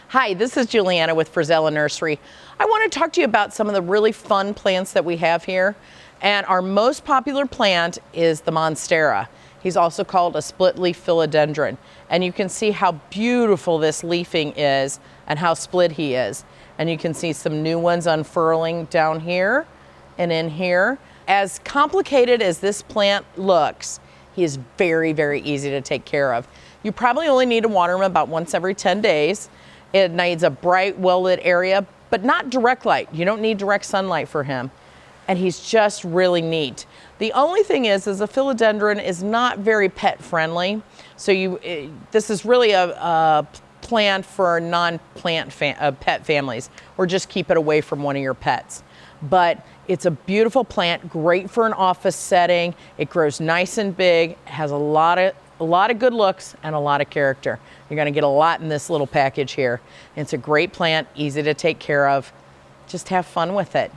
Hi, this is Juliana with Frisella Nursery. I want to talk to you about some of the really fun plants that we have here. And our most popular plant is the Monstera. He's also called a split leaf philodendron. And you can see how beautiful this leafing is and how split he is. And you can see some new ones unfurling down here and in here. As complicated as this plant looks, he is very, very easy to take care of. You probably only need to water him about once every 10 days. It needs a bright, well-lit area, but not direct light. You don't need direct sunlight for him. And he's just really neat. The only thing is a philodendron is not very pet friendly. So this is really a plant for non-plant pet families, or just keep it away from one of your pets. But it's a beautiful plant, great for an office setting. It grows nice and big, has a lot of good looks and a lot of character. You're going to get a lot in this little package here. It's a great plant, easy to take care of. Just have fun with it.